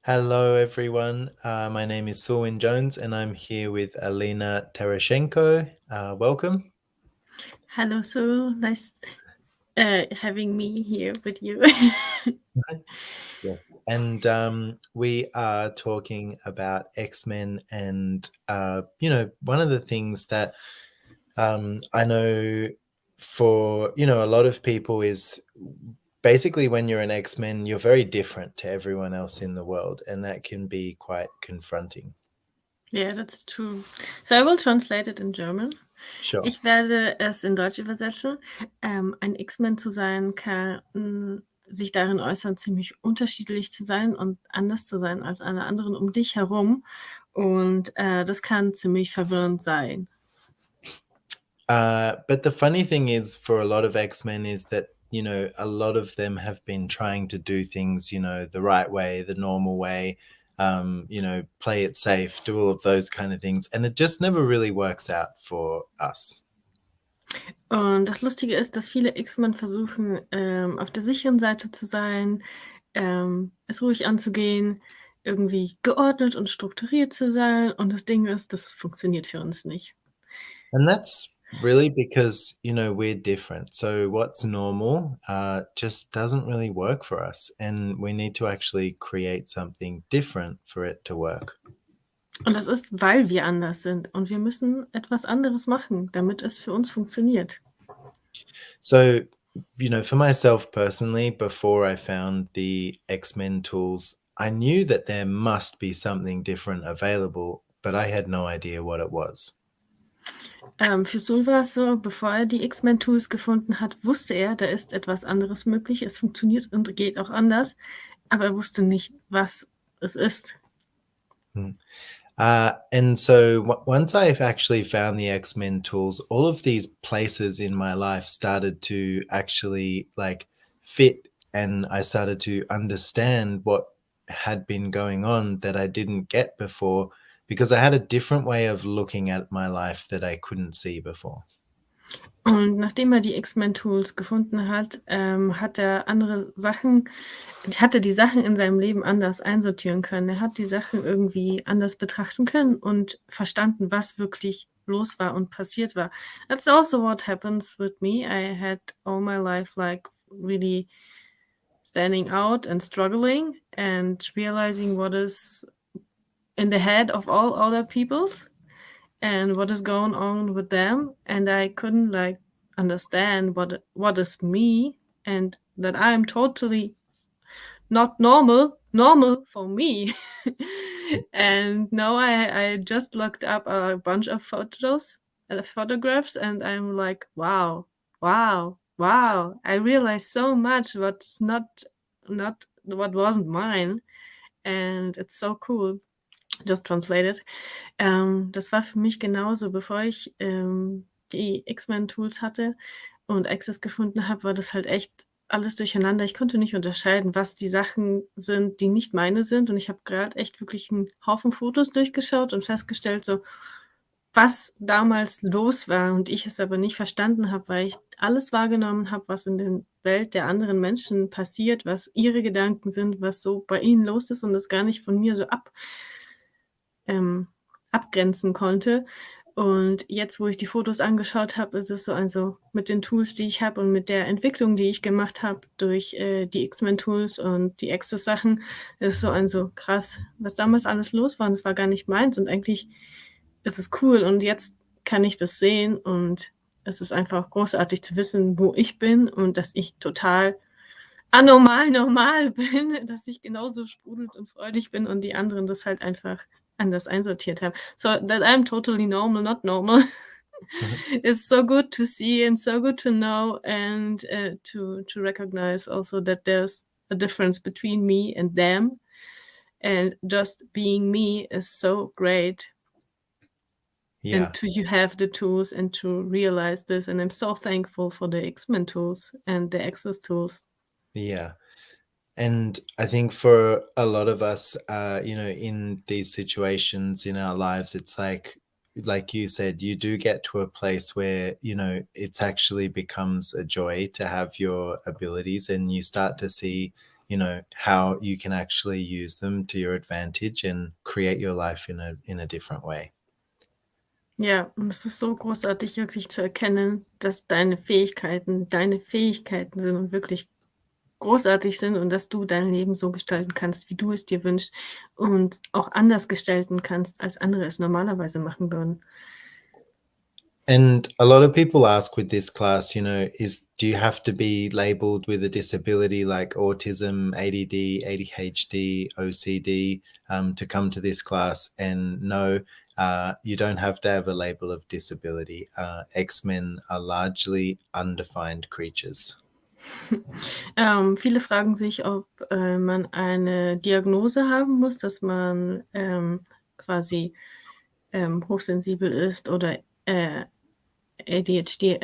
Hello, everyone. My name is Wynne-Jones, and I'm here with Alina Terashenko. Welcome. Hello, so nice having me here with you. Yes, and we are talking about X-Men, and one of the things that I know for a lot of people is basically when you're an X-Men, you're very different to everyone else in the world, and that can be quite confronting. Yeah, that's true. So I will translate it in German. Sure. Ich werde es in Deutsch übersetzen. Ein X-Men zu sein kann sich darin äußern, ziemlich unterschiedlich zu sein und anders zu sein als alle anderen um dich herum. Und das kann ziemlich verwirrend sein. But the funny thing is, for a lot of X-Men, is that a lot of them have been trying to do things, the right way, the normal way, play it safe, do all of those kind of things, and it just never really works out for us. Und das Lustige ist, dass viele X-Men versuchen, auf der sicheren Seite zu sein, es ruhig anzugehen, irgendwie geordnet und strukturiert zu sein. Und das Ding ist, das funktioniert für uns nicht. And that's really because we're different. So what's normal just doesn't really work for us, and we need to actually create something different for it to work. Und das ist, weil wir anders sind. Und wir müssen etwas anderes machen, damit es für uns funktioniert. So, for myself personally, before I found the X-Men tools, I knew that there must be something different available, but I had no idea what it was. Für Sul war es so, bevor er die X-Men-Tools gefunden hat, wusste er, da ist etwas anderes möglich. Es funktioniert und geht auch anders. Aber er wusste nicht, was es ist. And so once I've actually found the X-Men tools, all of these places in my life started to actually fit, and I started to understand what had been going on that I didn't get before, because I had a different way of looking at my life that I couldn't see before. Und nachdem er die X-Men-Tools gefunden hat, hat er die Sachen in seinem Leben anders einsortieren können. Er hat die Sachen irgendwie anders betrachten können und verstanden, was wirklich los war und passiert war. That's also what happens with me. I had all my life really standing out and struggling and realizing what is in the head of all other people's and what is going on with them, and I couldn't understand what is me, and that I'm totally not normal for me. And now I just looked up a bunch of photographs, and I'm like, wow, I realized so much what's not what wasn't mine, and it's so cool. Just translated. Das war für mich genauso. Bevor ich die X-Men-Tools hatte und Access gefunden habe, war das halt echt alles durcheinander. Ich konnte nicht unterscheiden, was die Sachen sind, die nicht meine sind. Und ich habe gerade echt wirklich einen Haufen Fotos durchgeschaut und festgestellt, so was damals los war und ich es aber nicht verstanden habe, weil ich alles wahrgenommen habe, was in der Welt der anderen Menschen passiert, was ihre Gedanken sind, was so bei ihnen los ist und das gar nicht von mir so abgrenzen konnte. Und jetzt, wo ich die Fotos angeschaut habe, ist es so, also mit den Tools, die ich habe und mit der Entwicklung, die ich gemacht habe durch die X-Men-Tools und die Access-Sachen, ist so ein so krass, was damals alles los war. Und es war gar nicht meins und eigentlich ist es cool. Und jetzt kann ich das sehen und es ist einfach großartig zu wissen, wo ich bin und dass ich total normal bin, dass ich genauso sprudelt und freudig bin und die anderen das halt einfach anders einsortiert haben. So that I'm totally normal, not normal. It's so good to see and so good to know and to recognize also that there's a difference between me and them, and just being me is so great. Yeah. And you have the tools and to realize this, and I'm so thankful for the X-Men tools and the Access tools. Yeah. And I think for a lot of us, in these situations in our lives, it's like you said, you do get to a place where, it's actually becomes a joy to have your abilities, and you start to see how you can actually use them to your advantage and create your life in a different way. Ja, und es ist so großartig, wirklich zu erkennen, dass deine Fähigkeiten sind und wirklich großartig sind und dass du dein Leben so gestalten kannst, wie du es dir wünschst und auch anders gestalten kannst, als andere es normalerweise machen würden. And a lot of people ask with this class, do you have to be labeled with a disability like autism, ADD, ADHD, OCD to come to this class? And no, you don't have to have a label of disability. X-Men are largely undefined creatures. Viele fragen sich, ob man eine Diagnose haben muss, dass man quasi hochsensibel ist oder ADHD,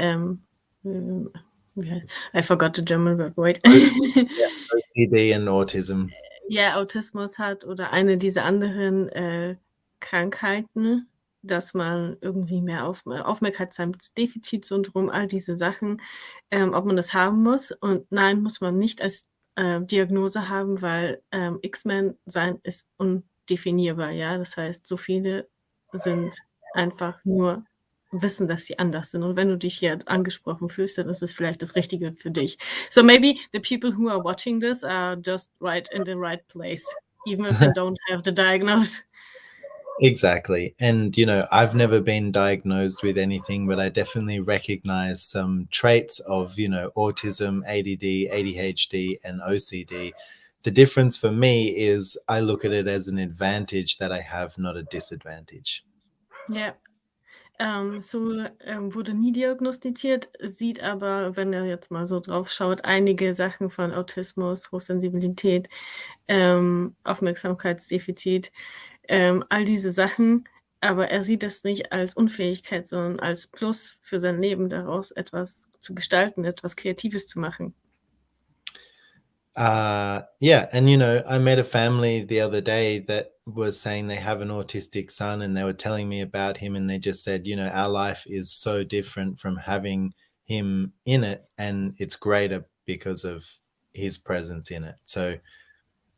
I forgot the German word, wait. OCD and autism. Ja, Autismus hat oder eine dieser anderen Krankheiten, dass man irgendwie mehr Aufmerksamkeitsdefizitsyndrom, all diese Sachen, ob man das haben muss. Und nein, muss man nicht als Diagnose haben, weil X-Men sein ist undefinierbar, ja. Das heißt, so viele sind einfach nur wissen, dass sie anders sind. Und wenn du dich hier angesprochen fühlst, dann ist es vielleicht das Richtige für dich. So maybe the people who are watching this are just right in the right place, even if they don't have the diagnosis. Exactly. And, I've never been diagnosed with anything, but I definitely recognize some traits of, autism, ADD, ADHD, and OCD. The difference for me is I look at it as an advantage that I have, not a disadvantage. Ja. Wurde nie diagnostiziert, sieht aber, wenn er jetzt mal so drauf schaut, einige Sachen von Autismus, Hochsensibilität, Aufmerksamkeitsdefizit, all diese Sachen, aber er sieht es nicht als Unfähigkeit, sondern als Plus für sein Leben, daraus etwas zu gestalten, etwas Kreatives zu machen. Yeah. And, I met a family the other day that was saying they have an autistic son, and they were telling me about him, and they just said, our life is so different from having him in it, and it's greater because of his presence in it. So,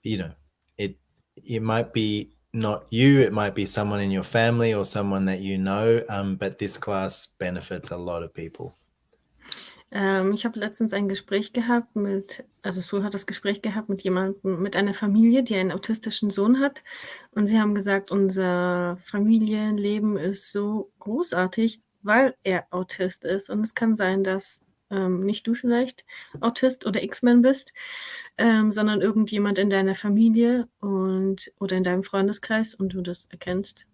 it might be not you, it might be someone in your family or someone that but this class benefits a lot of people. Ich habe letztens ein Gespräch gehabt Sue hat das Gespräch gehabt mit einer Familie, die einen autistischen Sohn hat. Und sie haben gesagt, unser Familienleben ist so großartig, weil er Autist ist. Und es kann sein, dass nicht du vielleicht Autist oder X-Men bist, sondern irgendjemand in deiner Familie oder in deinem Freundeskreis und du das erkennst.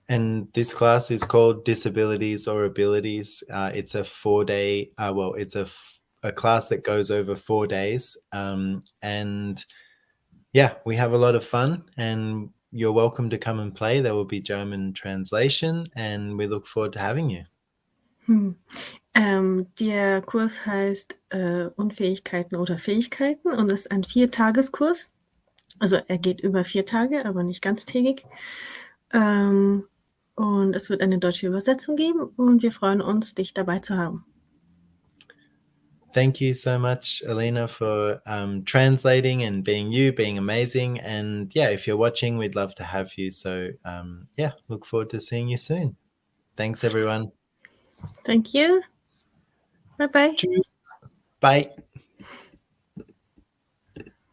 And this class is called Disabilities or Abilities. It's a 4-day, it's a class that goes over 4 days. And yeah, we have a lot of fun, and you're welcome to come and play. There will be German translation, and we look forward to having you. Der Kurs heißt Unfähigkeiten oder Fähigkeiten und ist ein 4-Tageskurs. Also er geht über 4 Tage, aber nicht ganztägig. Und es wird eine deutsche Übersetzung geben und wir freuen uns, dich dabei zu haben. Thank you so much, Alina, for translating and being you, being amazing. And yeah, if you're watching, we'd love to have you. So yeah, look forward to seeing you soon. Thanks, everyone. Thank you. Bye-bye. Tschüss. Bye.